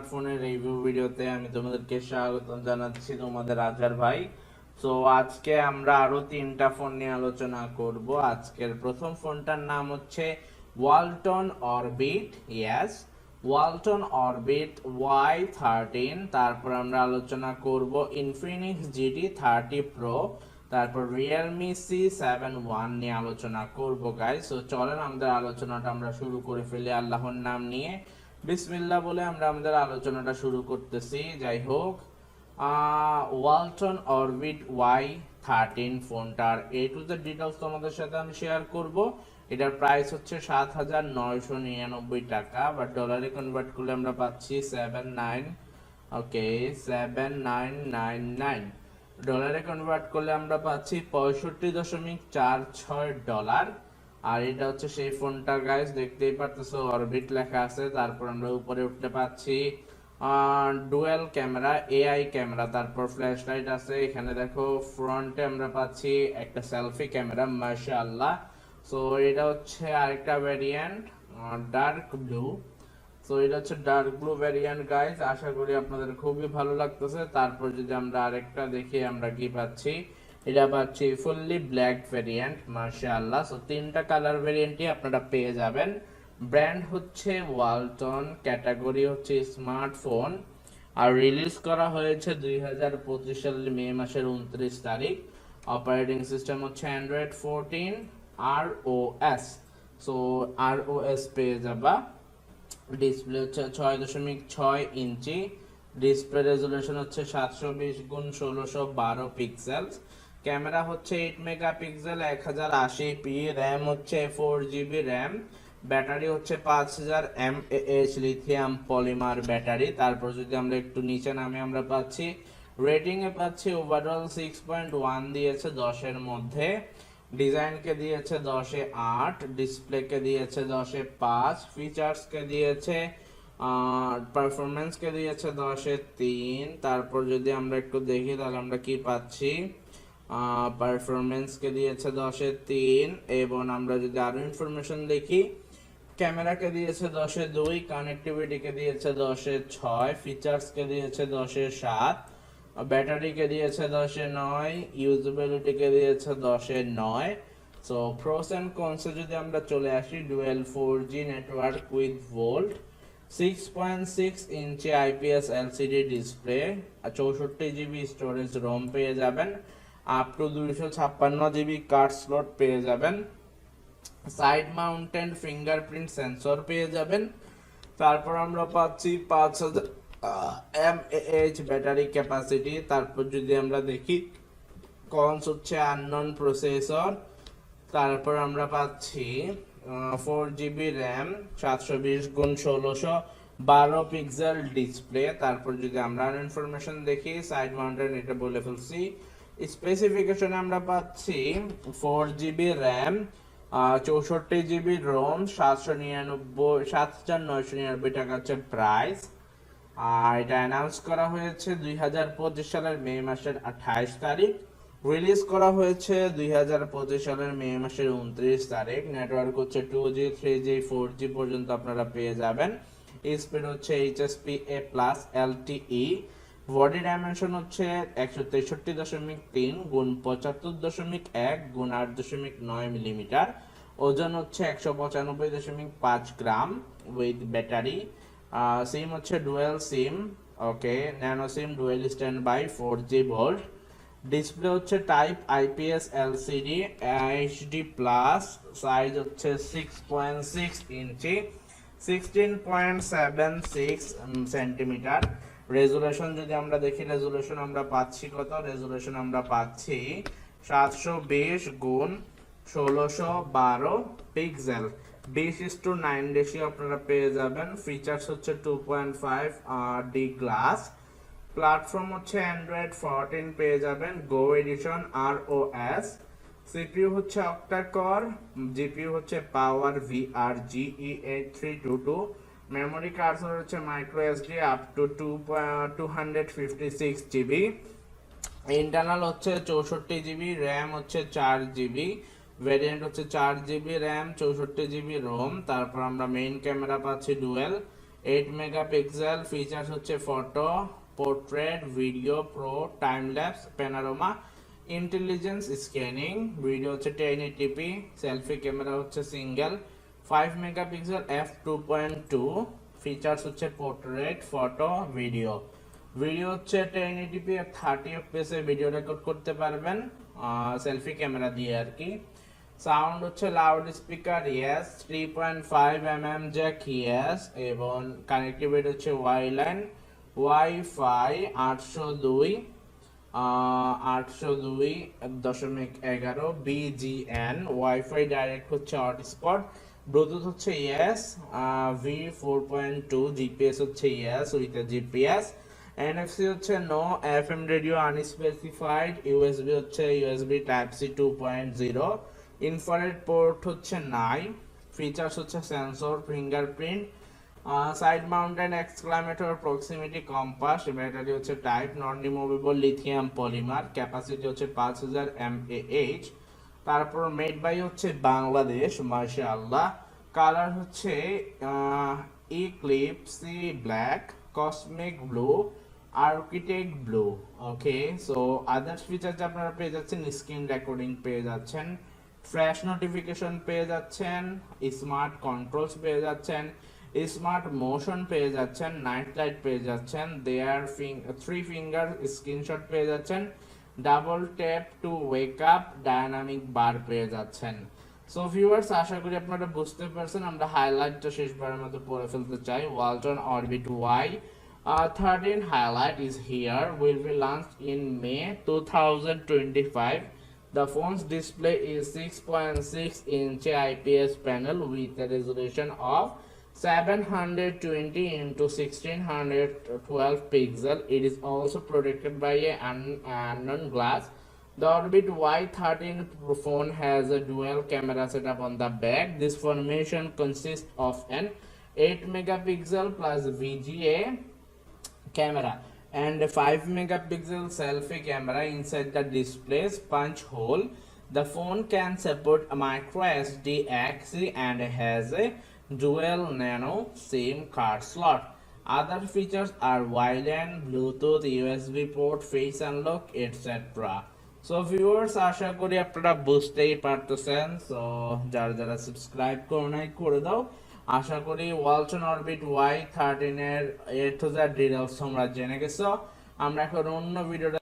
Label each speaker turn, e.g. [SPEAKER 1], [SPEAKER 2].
[SPEAKER 1] ফোনের রিভিউ ভিডিওতে আমি তোমাদেরকে স্বাগতম জানাচ্ছি, তোমাদের আজহার ভাই। তো আজকে আমরা আরো তিনটা ফোন নিয়ে আলোচনা করব। আজকের প্রথম ফোনটার নাম হচ্ছে Walton orbit. Yes, Walton orbit Y13। তারপর আমরা আলোচনা করব ইনফিনিক্স GT30 প্রো। তারপর রিয়েলমি C7 নিয়ে আলোচনা করব গাইস। তো চলেন আমাদের আলোচনাটা আমরা শুরু করে ফেলি আল্লাহর নাম নিয়ে। বিসমিল্লাহ বলে আমরা আমাদের আলোচনাটা শুরু করতেছি। যাই হোক, ওয়ালটন অরবিট Y13 ফোনটার এ টু জেড ডিটেলস তোমাদের সাথে আমি শেয়ার করব। এটার প্রাইস হচ্ছে 7,999 টাকা, বাট ডলারে কনভার্ট করলে আমরা পাচ্ছি 7999। ডলারে কনভার্ট করলে আমরা পাচ্ছি $65.46। আর এটা হচ্ছে সেই ফোনটা গাইস, দেখতেই পারতেছো অরবিট লেখা আছে। তারপর আমরা উপরে উঠতে পাচ্ছি ডুয়েল ক্যামেরা, AI ক্যামেরা, তারপর ফ্ল্যাশ লাইট আছে। এখানে দেখো ফ্রন্টে আমরা পাচ্ছি একটা সেলফি ক্যামেরা, মাশাআল্লাহ। সো এটা হচ্ছে আরেকটা ভ্যারিয়েন্ট, ডার্ক ব্লু। সো এটা হচ্ছে ডার্ক ব্লু ভ্যারিয়েন্ট গাইস, আশা করি আপনাদের খুবই ভালো লাগতেছে। তারপর যদি আমরা আরেকটা দেখি, আমরা কি পাচ্ছি, এটা পাচ্ছি ফুললি ব্ল্যাক ভেরিয়েন্ট, মাশাআল্লাহ। সো তিনটা কালার ভেরিয়েন্টই আপনারা পেয়ে যাবেন। ব্র্যান্ড হচ্ছে ওয়ালটন, ক্যাটাগরি হচ্ছে স্মার্টফোন। আর রিলিজ করা হয়েছে 2025 সালের মে মাসের 29 তারিখ। অপারেটিং সিস্টেম হচ্ছে অ্যান্ড্রয়েড 14 ROS। সো ROS পেয়ে যাবা। ডিসপ্লে হচ্ছে 6.6 ইঞ্চি। ডিসপ্লে রেজুলেশন হচ্ছে 720x1612 পিক্সেলস। ক্যামেরা হচ্ছে 8 মেগাপিক্সেল, 1080p। র্যাম হচ্ছে 4GB র্যাম। ব্যাটারি হচ্ছে 5000 mAh লিথিয়াম পলিমার ব্যাটারি। তারপর যদি আমরা একটু নিচে নামে, আমরা পাচ্ছি রেটিং এ পাচ্ছি ওভারঅল 6.1 দিয়েছে 10-এর মধ্যে। ডিজাইনকে দিয়েছে 10-এ 8, ডিসপ্লেকে দিয়েছে 10-এ 5, ফিচার্সকে দিয়েছে পারফরমেন্সকে দিয়েছে 10-এ 3। তারপর যদি আমরা একটু দেখি তাহলে আমরা কি পাচ্ছি, পারফরমেন্সকে দিয়েছে 10-এ 3। এবং আমরা যদি আরো ইনফরমেশন দেখি, ক্যামেরাকে দিয়েছে 10-এ 2, কানেক্টিভিটিকে দিয়েছে 10-এ 6, ফিচার্সকে দিয়েছে 10-এ 7, ব্যাটারিকে দিয়েছে 10-এ 9, ইউজেবিলিটিকে দিয়েছে 10-এ 9। সো প্রোস এন্ড কনস যদি আমরা চলে আসি, dual 4G network with volte, 6.6 inch IPS LCD display, 64GB storage ROM পেয়ে যাবেন, up to 256GB card slot পেয়ে যাবেন, সাইড মাউন্টেড ফিঙ্গারপ্রিন্ট সেন্সর পেয়ে যাবেন। তারপর আমরা পাচ্ছি 5000 mAh ব্যাটারি ক্যাপাসিটি। তারপর যদি আমরা দেখি, কনস হচ্ছে আননোন প্রসেসর। তারপর আমরা পাচ্ছি 4GB RAM, 720x1612 pixel display. তারপর যদি আমরা ইনফরমেশন দেখি, সাইড মাউন্টেড এটা বলে ফেলছি। স্পেসিফিকেশনে আমরা পাচ্ছি 4GB র্যাম, 64GB রোম, 7,999 টাকা হচ্ছে প্রাইস। আর এটা অ্যানাউন্স করা হয়েছে 2025 সালের মে মাসের 28 তারিখ। রিলিজ করা হয়েছে 2025 সালের মে মাসের 29 তারিখ। নেটওয়ার্ক হচ্ছে 2G 3G 4G পর্যন্ত আপনারা পেয়ে যাবেন। স্পিড হচ্ছে HSPA+ LTE। বডি ডাইমেনশন হচ্ছে 163.3 গুণ 75.1 গুণ 8.9 মিলিমিটার। ওজন হচ্ছে 195.5 গ্রাম উইথ ব্যাটারি। সিম হচ্ছে dual SIM, okay, nano SIM, dual standby, 4G VoLTE. Display হচ্ছে type IPS LCD HD+, size হচ্ছে 6.6 ইঞ্চি, 16.76 সেন্টিমিটার। রেজুলেশন যদি আমরা দেখি, রেজুলেশন আমরা পাচ্ছি কত, রেজুলেশন আমরা পাচ্ছি 720x1612 পিক্সেল, 20:9 রেশিও আপনারা পেয়ে যাবেন। ফিচার্স হচ্ছে 2.5D গ্লাস। প্ল্যাটফর্ম হচ্ছে অ্যান্ড্রয়েড 14 পেয়ে যাবেন, গো এডিশন ROS। সিপিইউ হচ্ছে অক্টা কোর, জিপিইউ হচ্ছে পাওয়ার VR GE8322। মেমোরি কার্ড হচ্ছে micro SD up to 256GB। Internal হচ্ছে 64GB, র্যাম হচ্ছে 4GB, ভেরিয়েন্ট হচ্ছে 4GB র্যাম, 64GB রোম। তারপর আমরা মেইন ক্যামেরা পাচ্ছি ডুয়েল, 8 মেগাপিক্সেল। ফিচার্স হচ্ছে photo, portrait, video, pro, time lapse, panorama, intelligence scanning. Video হচ্ছে 1080p। Selfie camera হচ্ছে single. 5 megapixel f2.2। Features হচ্ছে পোর্ট্রেট, ফটো, ভিডিও। ভিডিও হচ্ছে 1080p আর 30 fps এ ভিডিও রেকর্ড করতে পারবেন সেলফি ক্যামেরা দিয়ে আর কি। সাউন্ড হচ্ছে loud speaker yes, 3.5 mm jack yes, এবং কানেক্টিভিটি হচ্ছে ওয়াইল্যান্ড ওয়াইফাই 802.11 BGN। ওয়াইফাই ডাইরেক্ট হচ্ছে হটস্পট। ব্লুটুথ হচ্ছে ইয়েস, V4.2। জিপিএস হচ্ছে ইয়েস উইথ জিপিএস। এনএফসি হচ্ছে no. FM radio unspecified. USB হচ্ছে USB type C 2.0। Infrared port হচ্ছে নাই। ফিচার্স হচ্ছে sensor, fingerprint, side mounted accelerometer, proximity compass. Battery হচ্ছে type non removable lithium polymer. Capacity হচ্ছে 5000 mAh। তারপর made by হচ্ছে বাংলাদেশ, মাশাআল্লাহ। কালার হচ্ছে eclipse black, cosmic blue, architect blue. Okay, so others feature আপনারা পেয়ে যাচ্ছেন, স্ক্রিন রেকর্ডিং পেয়ে যাচ্ছেন, ফ্ল্যাশ নোটিফিকেশন পেয়ে যাচ্ছেন, স্মার্ট কন্ট্রোলস পেয়ে যাচ্ছেন, স্মার্ট মোশন পেয়ে যাচ্ছেন, নাইট লাইট পেয়ে যাচ্ছেন, দেয়ার 3 ফিঙ্গার স্ক্রিনশট পেয়ে যাচ্ছেন, double tap to wake up, dynamic bar পেয়ে যাচ্ছেন। সো ভিউয়ার্স, আশা করি আপনারা বুঝতে পারছেন। আমরা হাইলাইটটা শেষবারের মতো পড়ে ফেলতে চাই। Walton orbit Y 13 highlight is here, will be launched in May 2025. The phone's display is 6.6-inch IPS panel with a resolution of 720 into 1612 pixel. It is also protected by a unknown glass. The Orbit Y13 phone has a dual camera setup on the back. This formation consists of an 8 megapixel plus VGA camera and a 5 megapixel selfie camera inside the display's punch hole. The phone can support a micro SD access and has a dual nano SIM card slot. Other features are wired, Bluetooth, USB port, face unlock, etc. So viewers, আশা করি আপনারা বুঝতেই পারতেছেন। So যারা subscribe করো নাই করে দাও। আশা করি ওয়ালটন অরবিট Y13 এর A to Z ডিটেইলস তোমরা জেনে গেছো। আমরা এখন অন্য ভিডিওটা